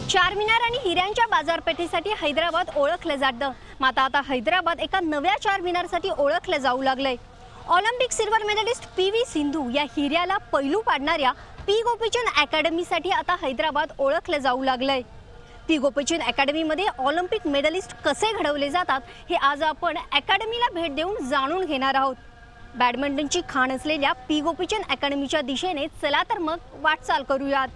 चारमिनार आणि हिऱ्यांच्या बाजारपेठेसाठी हैदराबाद ओळखलं जातं. मात्र आता हैदराबाद एका नव्या चारमिनारसाठी ओळखलं जाऊ लागलंय. Olympic silver medalist P V. Sindhu या हिऱ्याला पैलू पाडणाऱ्या पी गोपीचंद अकॅडमीसाठी आता हैदराबाद ओळखलं जाऊ लागलंय. पी गोपीचंद अकॅडमीमध्ये ऑलिम्पिक मेडलिस्ट कसे घडवले जातात हे आज आपण अकॅडमीला भेट देऊन जाणून घेणार आहोत. बॅडमिंटनची खाण असलेल्या पी गोपीचंद अकॅडमीच्या दिशेने चला तर मग वाटचाल करूयात.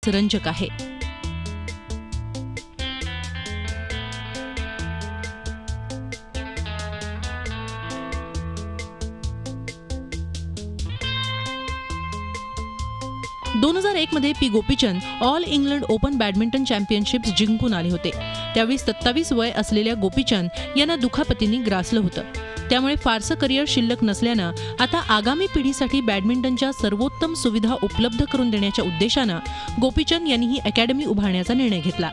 रंजक आहे. दोन 2001 मध्ये P Gopichand all England open badminton championships जिंकून आले होते. त्यावेळी 27 वय असलेल्या गोपीचंद यांना दुखापतीने ग्रासलं होतं. त्यामुळे फारसं करिअर शिल्लक नसल्यानं आता आगामी पिढीसाठी बॅडमिंटनच्या सर्वोत्तम सुविधा उपलब्ध करून देण्याच्या उद्देशानं गोपीचंद यांनी ही अकॅडमी उभारण्याचा निर्णय घेतला.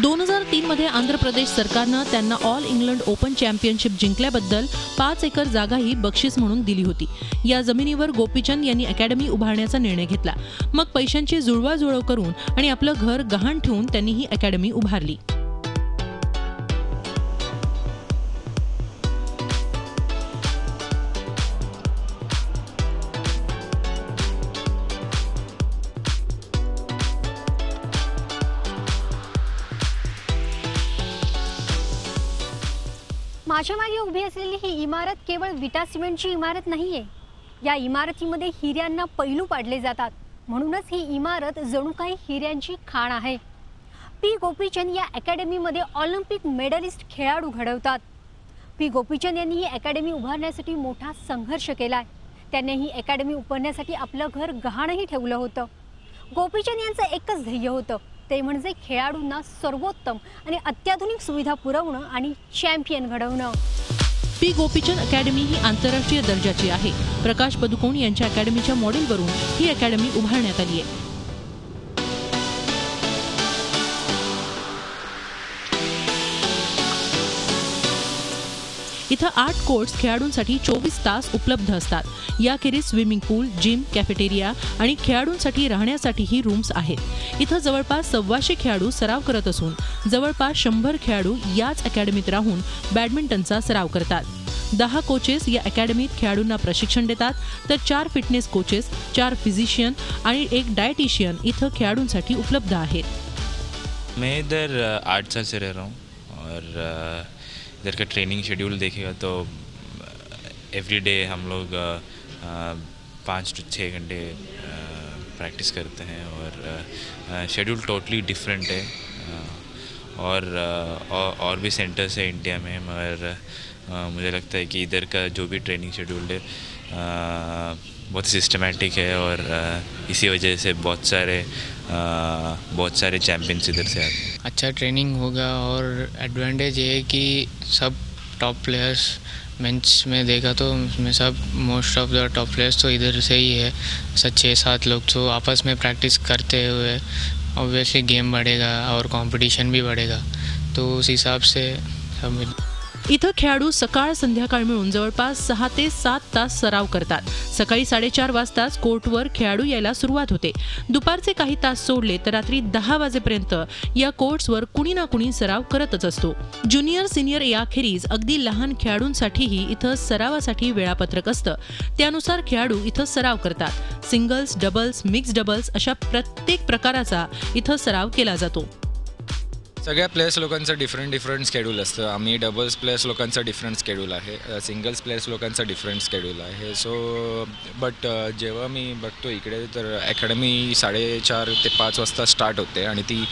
दोन 2003 मध्ये आंध्र प्रदेश सरकारनं त्यांना ऑल इंग्लंड ओपन चॅम्पियनशिप जिंकल्याबद्दल 5 एकर जागाही बक्षीस म्हणून दिली होती. या जमिनीवर गोपीचंद यांनी अकॅडमी उभारण्याचा निर्णय घेतला. मग पैशांची जुळवाजुळव करून आणि आपलं घर गहाण ठेवून त्यांनी ही अकॅडमी उभारली. माझ्या मागे उभी असलेली ही इमारत केवळ विटा सिमेंटची इमारत नाहीये. या इमारतीमध्ये हिऱ्यांना पैलू पाडले जातात. म्हणूनच ही इमारत जणू काही हिऱ्यांची खाण आहे. पी गोपीचंद या अकॅडमीमध्ये ऑलिम्पिक मेडलिस्ट खेळाडू घडवतात. पी गोपीचंद यांनी ही अकॅडमी उभारण्यासाठी मोठा संघर्ष केलाय. त्यांनी ही अकॅडमी उभारण्यासाठी आपलं घर गहाणही ठेवलं होतं. गोपीचंद यांचं एकच ध्येय होतं, ते म्हणजे खेळाडूंना सर्वोत्तम आणि अत्याधुनिक सुविधा पुरवणं आणि चॅम्पियन घडवणं. पी गोपीचंद अकॅडमी ही आंतरराष्ट्रीय दर्जाची आहे. प्रकाश पदुकोण यांच्या अकॅडमीच्या मॉडेलवरून ही अकॅडमी उभारण्यात आली आहे. इथं 8 कोर्ट्स खेळाडूंसाठी 24 तास उपलब्ध असतात. याखेरीज स्विमिंग पूल, जिम, कॅफेटेरिया आणि खेळाडूंसाठी राहण्यासाठीही रूम्स आहेत. इथं जवळपास 125 खेळाडू सराव करत असून जवळपास 100 खेळाडू याच अकॅडमीत राहून बॅडमिंटनचा सराव करतात. 10 कोचेस या अकॅडमीत खेळाडूंना प्रशिक्षण देतात, तर 4 फिटनेस कोचेस, 4 फिजिशियन आणि 1 डायटिशियन इथं खेळाडूंसाठी उपलब्ध आहेत. मैं इधर 8 साल से रह रहा हूँ और इधर का ट्रेनिंग शेड्यूल देखेगा तो एवरी डे हम लोग 5 से 6 घंटे प्रैक्टिस करते हैं और शेड्यूल टोटली डिफरेंट है. और भी सेंटर्स है इंडिया में, मगर मुझे लगता है कि इधर का जो भी ट्रेनिंग शेड्यूल है बहुत सिस्टमैटिक है और इसी वजह से बहुत सारे चैम्पियंस इधर से आते हैं. अच्छा ट्रेनिंग होगा और एडवांटेज ये है कि सब टॉप प्लेयर्स मेंस में देखा तो उसमें सब most of the top players तो इधर से ही है. 6-7 लोग तो आपस में प्रैक्टिस करते हुए ऑब्वियसली गेम बढ़ेगा और कंपटीशन भी बढ़ेगा, तो उस हिसाब से सब. इथं खेळाडू सकाळ संध्याकाळ मिळून जवळपास 6 ते 7 तास सराव करतात. सकाळी 4:30 वाजताच कोर्टवर खेळाडू यायला सुरुवात होते. दुपारचे काही तास सोडले तर रात्री 10 वाजेपर्यंत या कोर्ट्सवर कुणी ना कुणी सराव करतच असतो. ज्युनियर सिनियर याखेरीज अगदी लहान खेळाडूंसाठीही इथं सरावासाठी वेळापत्रक असतं. त्यानुसार खेळाडू इथं सराव करतात. सिंगल्स, डबल्स, मिक्स डबल्स अशा प्रत्येक प्रकाराचा इथं सराव केला जातो. सगळ्या प्लेयर्स लोकांचं डिफरंट शेड्यूल असतं. आम्ही डबल्स प्लेयर्स लोकांचं डिफरंट शेड्यूल आहे, सिंगल्स प्लेयर्स लोकांचं डिफरंट शेड्यूल आहे. सो बट जेव्हा मी बघतो इकडे तर अकॅडमी 4:30 ते 5 वाजता स्टार्ट होते आणि ती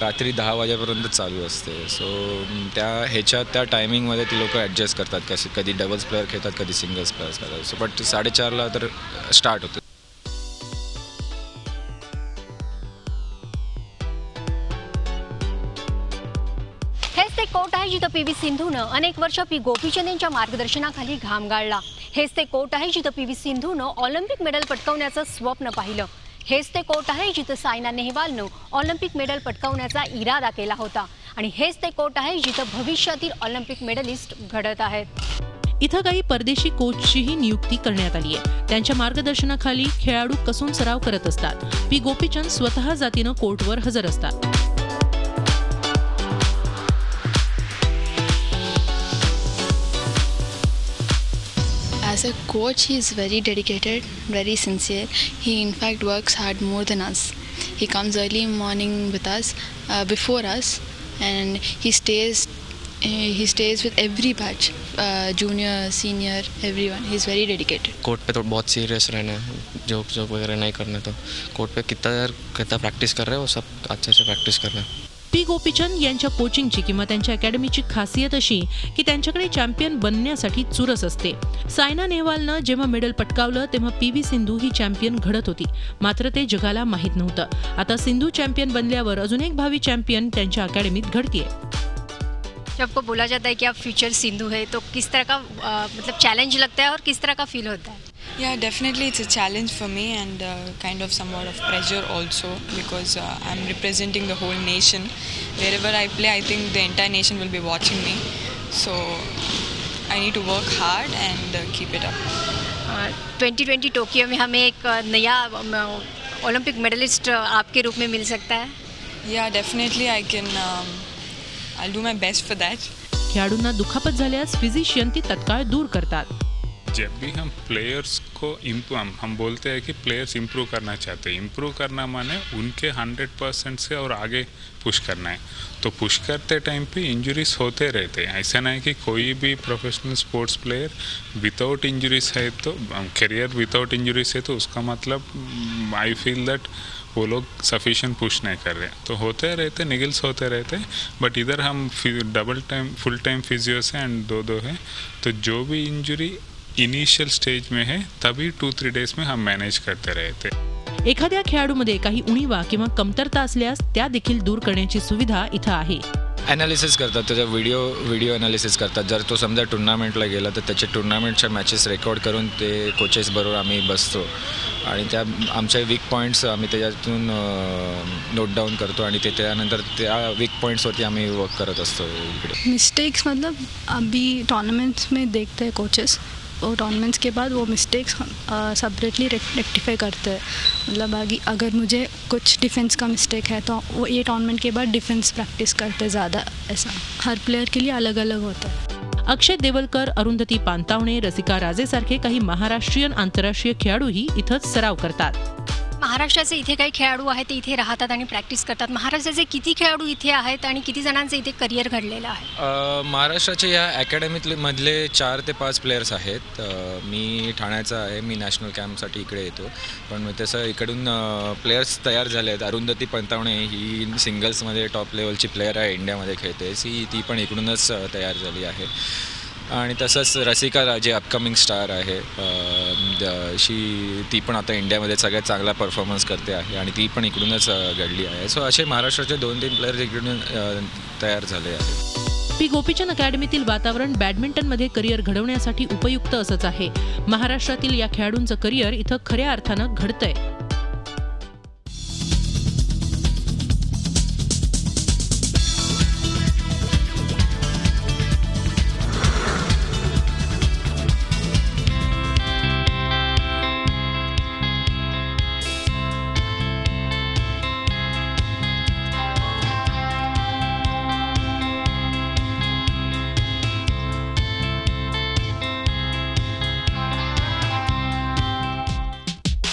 रात्री 10 वाजेपर्यंत चालू असते. सो त्या टायमिंगमध्ये ती लोक ॲडजस्ट करतात. कधी डबल्स प्लेयर खेळतात, कधी सिंगल्स प्लेयर्स खेळतात. सो बट 4:30ला तर स्टार्ट होते. हेच ते कोर्ट आहे जिथं पी व्ही सिंधूनं अनेक वर्ष पी गोपीचंद यांच्या मार्गदर्शनाखाली घाम गाळला. हेच ते कोर्ट आहे जिथं पी व्ही सिंधूनं ऑलिम्पिक मेडल पटकावण्याचं स्वप्न पाहिलं. हेच ते कोर्ट आहे जिथं सायना नेहवालनं ऑलिम्पिक मेडल पटकावण्याचा इरादा केला होता. आणि हेच ते कोर्ट आहे जिथं भविष्यातील ऑलिम्पिक मेडलिस्ट घडत आहेत. इथं काही परदेशी कोचचीही नियुक्ती करण्यात आली आहे. त्यांच्या मार्गदर्शनाखाली खेळाडू कसून सराव करत असतात. पी गोपीचंद स्वतः जातीनं कोर्टवर हजर असतात. As a coach, he is very dedicated, very sincere. He in fact works hard more than us. He comes early in morning with us, before us, and he stays with every batch, junior, senior, everyone. He is very dedicated. Court पे तो बहुत serious रहना है, joke वगैरह नहीं करना. तो court पे कितना प्रैक्टिस कर रहे हैं वो सब अच्छे से प्रैक्टिस करना है. पी गोपीचंद यांच्या कोचिंगची किंवा त्यांच्या अकॅडमीची खासियत अशी की त्यांच्याकडे चॅम्पियन बनण्यासाठी चुरस असते. सायना नेहवालनं जेव्हा मेडल पटकावलं तेव्हा पी व्ही सिंधू ही चॅम्पियन घडत होती, मात्र ते जगाला माहीत नव्हतं. आता सिंधू चॅम्पियन बनल्यावर अजून एक भावी चॅम्पियन त्यांच्या अकॅडमीत घडतीये. जब आपको बोला जाता है कि आप फ्यूचर सिंधु है तो किस तरह का मतलब चैलेंज लगता है और किस तरह का फील होता है? Yeah, definitely it's a challenge for me and kind of somewhat of pressure also because I'm representing the whole nation. Wherever I play, I think the entire nation will be watching me. So I need to work hard and keep it up. 2020 Tokyo में हमें एक नया Olympic medallist आपके रूप में mill सकता है? Yeah, definitely I'll do my best for that. खेळाडूंना दुखापत झाल्यास फिजिशियन ती तत्काळ दूर करतात. जब भी हम प्लेयर्स को हम बोलते हैं कि प्लेयर्स इम्प्रूव करना चाहते हैं. इम्प्रूव करना माने उनके 100% से और आगे पुश करना है. तो पुश करते टाइम पे इंजरीज होते रहते हैं. ऐसा नहीं कि कोई भी professional sports player without injuries है तो करियर विदाउट इंजरीज है तो उसका मतलब आई फील दैट वो लोग सफिशिएंट पुश नहीं कर रहे. तो होते रहते निगल्स होते रहते. बट इधर हम डबल टाइम फुल टाइम फिजियोस हैं एंड दो है. तो जो भी इंजरी इनिशियल स्टेज में है तभी 2-3 डेज में हम मैनेज करते रहते. एखाद्या खेळाडूमध्ये काही उणीवा किंवा कमतरता असल्यास त्या देखील दूर करण्याची सुविधा इथं आहे. ॲनालिसिस करतात, त्याचा व्हिडिओ ॲनालिसिस करतात. जर तो समजा टुर्नामेंटला गेला तर त्याचे टुर्नामेंटच्या मॅचेस रेकॉर्ड करून ते कोचेस बरोबर आम्ही बसतो आणि त्या आमच्या वीक पॉईंट्स आम्ही त्याच्यातून नोट डाऊन करतो आणि ते त्यानंतर त्या वीक पॉईंट्सवरती आम्ही वर्क करत असतो. इकडे मिस्टेक्स मतलब अभी टूर्नामेंट्स में देखते हैं कोचेस, और टूर्नामेंट्स के बाद वो मिस्टेक्स सेपरेटली रेक्टिफाई करते हैं. मतलब अगर मुझे कुछ डिफेंस का मिस्टेक है तो वो ये टूर्नामेंट के बाद डिफेंस प्रैक्टिस करते हैं ज़्यादा. ऐसा हर प्लेयर के लिए अलग अलग होता है. अक्षय देवलकर, अरुंधती पानतावणे, रसिका राजेसारखे काही महाराष्ट्रीयन आंतरराष्ट्रीय खेळाडूही इथंच सराव करतात. महाराष्ट्राचे इथे काही खेळाडू आहेत ते इथे राहतात आणि प्रॅक्टिस करतात. महाराष्ट्राचे किती खेळाडू इथे आहेत आणि किती जणांचं इथे करिअर घडलेलं आहे? महाराष्ट्राच्या या अकॅडमीमधले 4 ते 5 प्लेयर्स आहेत. मी ठाण्याचा आहे. मी नॅशनल कॅम्पसाठी इकडे येतो. पण तसं इकडून प्लेयर्स तयार झाले आहेत. अरुंधती पानतावणे ही सिंगल्समध्ये टॉप लेवलची प्लेयर आहे, इंडियामध्ये खेळते. ती पण इकडूनच तयार झाली आहे. आणि तसंच रसिका राजे अपकमिंग स्टार आहे. ती पण आता इंडियामध्ये सगळ्यात चांगला परफॉर्मन्स करते आहे आणि ती पण इकडूनच घडली आहे. सो असे महाराष्ट्राचे 2-3 प्लेयर्स इकडून तयार झाले आहेत. पी गोपीचंद अकॅडमीतील वातावरण बॅडमिंटनमध्ये करिअर घडवण्यासाठी उपयुक्त असंच आहे. महाराष्ट्रातील या खेळाडूंचं करिअर इथं खऱ्या अर्थानं घडतंय.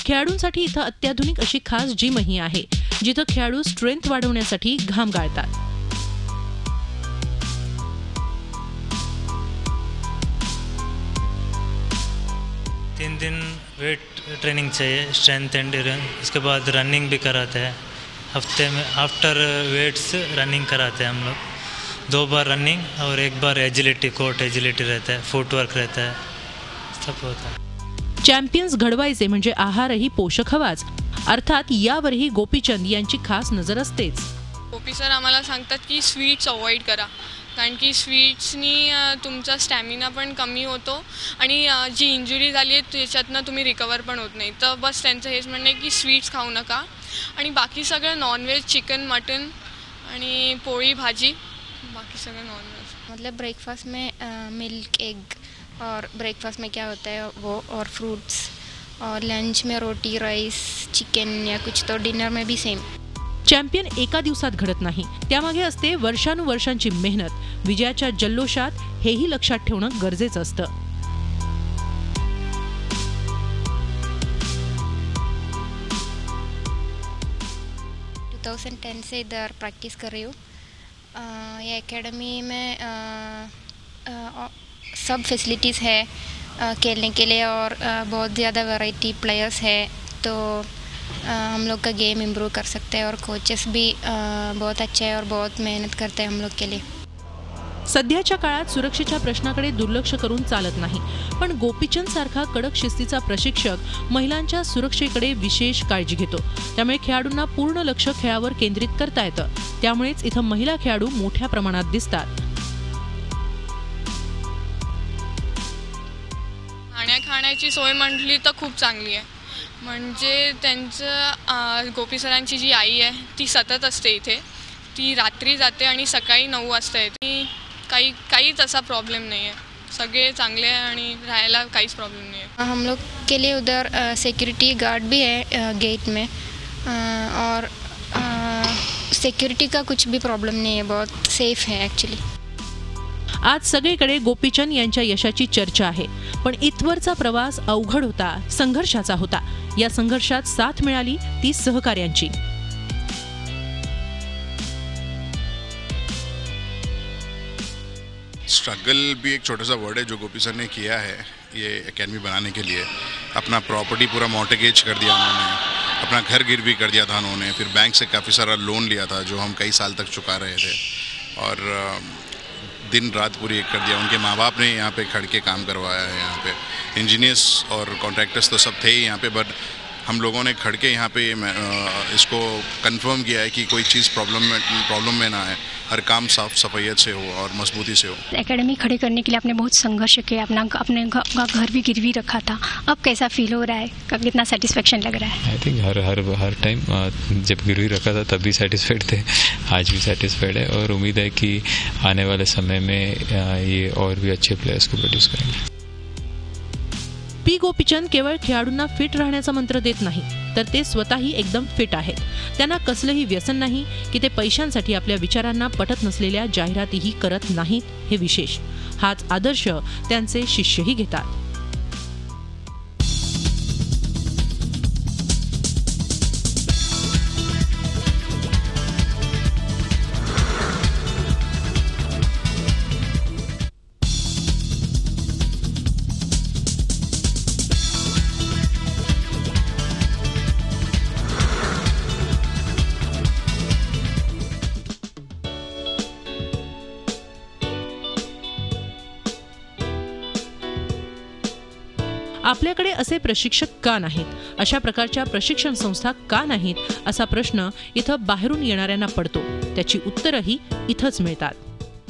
खेळाडूंसाठी इथं अत्याधुनिक अशी खास जिमही आहे, जिथं खेळाडू स्ट्रेंथ वाढवण्यासाठी घाम गाळतात. तीन दिन वेट ट्रेनिंग चाहिए, स्ट्रेंथ एंड्योरेंस. इसके बाद रनिंग भी कराते हैं. हफ्ते में आफ्टर वेट्स रनिंग कराते हैं हम लोग. 2 बार रनिंग और 1 बार एजिलिटी, कोर्ट एजिलिटी रहता है, फुटवर्क रहता है, सब होता है. चॅम्पियन्स घडवायचे म्हणजे आहारही पोषक हवाच. अर्थात यावरही गोपीचंद यांची खास नजर असतेच. गोपी सर आम्हाला सांगतात की स्वीट्स अवॉइड करा, कारण की स्वीट्सनी तुमचा स्टॅमिना पण कमी होतो आणि जी इंजुरी झाली आहे त्याच्यातनं तुम्ही रिकवर पण होत नाही. तर बस त्यांचं हेच म्हणणं आहे की स्वीट्स खाऊ नका आणि बाकी सगळं नॉनव्हेज, चिकन, मटन आणि पोळी भाजी, बाकी सगळं नॉनव्हेज. मतलब ब्रेकफास्ट में मिल्क, एग और ब्रेकफास्ट में क्या होता है वो, और फ्रूट्स, और लंच में रोटी, राइस, चिकन या कुछ, तो डिनर में भी सेम. चॅम्पियन एका दिवसात घडत नाही, त्यामागे असते वर्षानुवर्षांची मेहनत. विजयाच्या जल्लोषात हेही लक्षात ठेवणं गरजेचं असतं. uh, 2010 से इधर प्रैक्टिस कर रही हूँ. ये एकेडमी में सब फैसिलिटीज़ है खेलने के लिए और बहुत ज़्यादा वैरायटी प्लेयर्स है, तो हम लोग का गेम इम्प्रूव कर सकते हैं और कोचेस भी बहुत अच्छे हैं और बहुत मेहनत करते हैं हम लोग के लिए. सध्याच्या काळात सुरक्षेच्या प्रश्नाकडे दुर्लक्ष करून चालत नाही, पण गोपीचंद सारखा कडक शिस्तीचा प्रशिक्षक महिलांच्या सुरक्षेकडे विशेष काळजी घेतो. त्यामुळे खेळाडूंना पूर्ण लक्ष खेळावर केंद्रित करता येतं. त्यामुळेच इथं महिला खेळाडू मोठ्या प्रमाणात दिसतात. खाण्याची सोय म्हटली तर खूप चांगली आहे. म्हणजे त्यांचं गोपी सरांची जी आई आहे ती सतत असते इथे. ती रात्री जाते आणि सकाळी 9 वाजता येते. काहीच असा प्रॉब्लेम नाही आहे. सगळे चांगले आहे आणि राहायला काहीच प्रॉब्लेम नाही आहे. हम लोग के लिए उधर सिक्योरिटी गार्ड भी है गेट में, और सिक्योरिटी का कुछ भी प्रॉब्लम नहीं है, बहुत सेफ है एक्चुअली. आज सगळीकडे गोपीचंद यांच्या यशाची चर्चा आहे, पण इथवरचा प्रवास अवघड होता, संघर्षाचा होता. या संघर्षात साथ मिळाली ती सहकार्यांची. स्ट्रगल भी एक छोटा सा वर्ड है जो गोपी सर ने किया है ये एकेडमी बनाने के लिए. अपना प्रॉपर्टी पूरा मॉर्टगेज कर दिया उन्होंने, अपना घर गिरवी कर दिया था उन्होंने, फिर बैंक से काफ़ी सारा लोन लिया था जो हम कई साल तक चुका रहे थे, और दिन रात पूरी एक कर दिया. उनके माँ बाप ने यहाँ पे खड़ के काम करवाया है. यहाँ पे इंजीनियर्स और कॉन्ट्रैक्टर्स तो सब थे ही यहाँ पे, बट हम लोगों ने खड़ के यहाँ पे इसको कंफर्म किया है कि कोई चीज़ प्रॉब्लम में ना आए, हर काम साफ सफाइयत से हो और मजबूती से हो. एकेडमी खड़ी करने के लिए आपने बहुत संघर्ष किया, अपने घर भी गिरवी रखा था. अब कैसा फील हो रहा है, कितना सेटिस्फेक्शन लग रहा है? आई थिंक हर टाइम जब गिरवी रखा था तब भी सेटिस्फाइड थे, आज भी सेटिस्फाइड है, और उम्मीद है कि आने वाले समय में ये और भी अच्छे प्लेयर्स को प्रोड्यूस करेंगे. पी गोपीचंद केवळ खेळाडूंना फिट राहण्याचा मंत्र देत नाही, तर ते स्वतःही एकदम फिट आहेत. त्यांना कसलंही व्यसन नाही की ते पैशांसाठी आपल्या विचारांना पटत नसलेल्या जाहिरातीही करत नाहीत. हे विशेष. हाच आदर्श त्यांचे शिष्यही घेतात. आपल्याकडे असे प्रशिक्षक का नाहीत, अशा प्रकारच्या प्रशिक्षण संस्था का नाहीत, असा प्रश्न इथं बाहेरून येणाऱ्यांना पडतो. त्याची उत्तरंही इथंच मिळतात.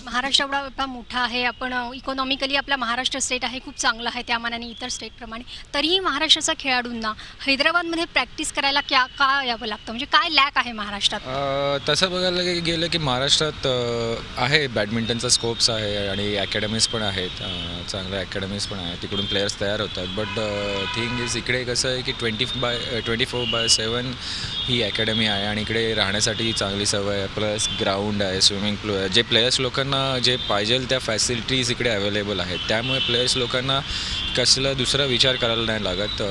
महाराष्ट्र एवढा मोठा आहे, आपण इकॉनॉमिकली आपला महाराष्ट्र स्टेट आहे खूप चांगला आहे त्या मानाने इतर स्टेटप्रमाणे, तरीही महाराष्ट्राच्या खेळाडूंना हैदराबादमध्ये प्रॅक्टिस करायला का यावं लागतं, म्हणजे काय लॅक आहे महाराष्ट्रात? तसं बघायला गेलं की महाराष्ट्रात आहे बॅडमिंटनचा स्कोप्स आहे आणि अकॅडमीज पण आहेत, चांगल्या अकॅडमीज पण आहेत, तिकडून प्लेयर्स तयार होतात. बट थिंग इज इकडे कसं आहे की 24/7 ही अकॅडमी आहे आणि इकडे राहण्यासाठी चांगली सवय आहे, प्लस ग्राउंड आहे, स्विमिंग पूल आहे. जे प्लेयर्स लोकांना जे पाहिजे त्या फॅसिलिटीज इकडे अवेलेबल आहेत, त्यामुळे प्लेयर्स लोकांना कसला दुसरा विचार करायला नाही लागत.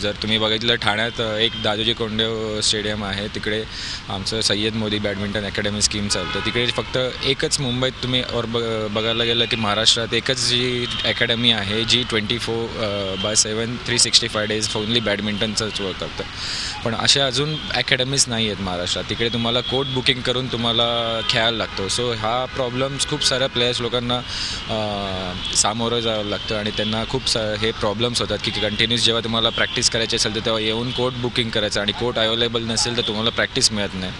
जर तुम्ही बघितलं ठाण्यात एक दादोजी कोंडदेव स्टेडियम आहे, तिकडे आमचं Syed Modi badminton academy scheme चालतं. तिकडे फक्त एकच मुंबईत तुम्ही और बघायला गेलं की महाराष्ट्रात एकच जी अकॅडमी आहे जी 24/7 365 डेज ओनली बॅडमिंटनचंच वर्क करतं. पण अशा अजून अकॅडमीज नाही आहेत महाराष्ट्रात. तिकडे तुम्हाला कोर्ट बुकिंग करून तुम्हाला खेळायला लागतो. सो हा प्रॉब्लेम्स खूप साऱ्या प्लेयर्स लोकांना सामोरं जावं लागतं आणि त्यांना खूप हे प्रॉब्लेम्स होतात की कंटिन्यूस जेव्हा तुम्हाला प्रॅक्टिस करायची असेल तर तेव्हा येऊन कोर्ट बुकिंग करायचं आणि कोर्ट अवेलेबल नसेल तर तुम्हाला प्रॅक्टिस मिळत नाही.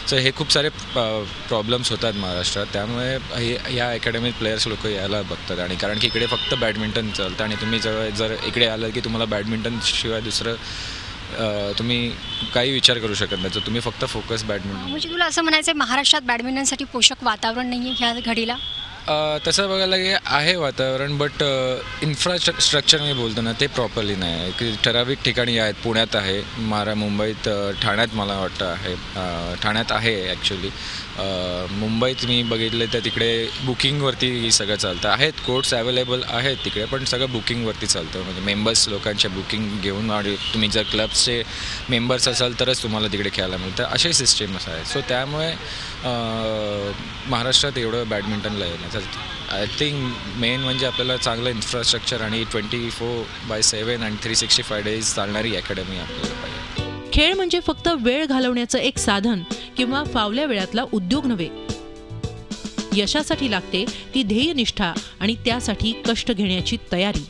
सो हे खूप सारे प्रॉब्लेम्स होतात महाराष्ट्रात. त्यामुळे या अकॅडमीत प्लेयर्स लोक यायला बघतात आणि कारण की इकडे फक्त बॅडमिंटन चालतं आणि तुम्ही जर इकडे आलं की तुम्हाला बॅडमिंटन शिवाय दुसरं तुम्ही काही विचार करू शकत नाही. तर तुम्ही फक्त फोकस बॅडमिंटन. म्हणजे तुला असं म्हणायचं आहे महाराष्ट्रात बॅडमिंटनसाठी पोषक वातावरण नाही आहे ह्या घडीला? तसं बघायला गेलं आहे वातावरण, बट इन्फ्रास्ट्रक्चर मी बोलतो ना ते प्रॉपरली नाही आहे. की ठराविक ठिकाणी आहेत, पुण्यात आहे, मुंबईत, ठाण्यात मला वाटतं आहे, ठाण्यात आहे ॲक्च्युली. मुंबईत मी बघितलं तर तिकडे बुकिंगवरती सगळं चालतं. आहेत कोर्ट्स अवेलेबल आहेत तिकडे, पण सगळं बुकिंगवरती चालतं. म्हणजे मेंबर्स लोकांच्या बुकिंग घेऊन आणि तुम्ही जर क्लब्सचे मेंबर्स असाल तरच तुम्हाला तिकडे खेळायला मिळतं, असे सिस्टीम्स आहेत. सो त्यामुळे महाराष्ट्रात एवढं बॅडमिंटनला आहे. आय थिंक मेन म्हणजे आपल्याला चांगलं इन्फ्रास्ट्रक्चर आणि 24/7 आणि 365 डेज चालणारी अकॅडमी आपल्याला पाहिजे. खेळ म्हणजे फक्त वेळ घालवण्याचं एक साधन किंवा फावल्या वेळातला उद्योग नव्हे. यशासाठी लागते ती ध्येयनिष्ठा आणि त्यासाठी कष्ट घेण्याची तयारी.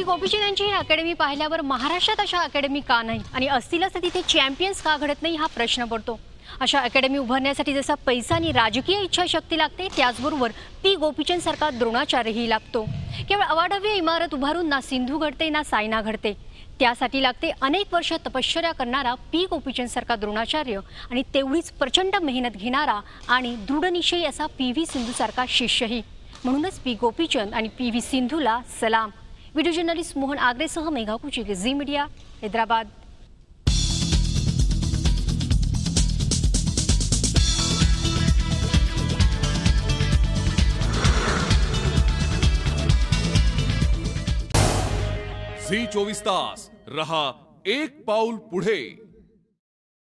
गोपीचंद यांची ही अकॅडमी पाहिल्यावर महाराष्ट्रात अशा अकॅडमी का नाही आणि असतीलच तर तिथे चॅम्पियन्स का घडत नाही हा प्रश्न पडतो. अशा अकॅडमी उभारण्यासाठी जसा पैसा आणि राजकीय इच्छाशक्ती लागते त्याचबरोबर पी गोपीचंद सारखा द्रोणाचार्यही लागतो. केवळ अवाढव्य इमारत उभारून ना सिंधू घडते ना सायना घडते. त्यासाठी लागते अनेक वर्ष तपश्चर्या करणारा पी गोपीचंद सारखा द्रोणाचार्य आणि तेवढीच प्रचंड मेहनत घेणारा आणि दृढनिश्चयी असा PV सिंधू सारखा शिष्यही. म्हणूनच पी गोपीचंद आणि PV सिंधूला सलाम. व्हिडिओ जर्नलिस्ट मोहन आग्रेसह Megha Kuchik, Zee media, Hyderabad. Zee 24 तास रहा एक पाऊल पुढे.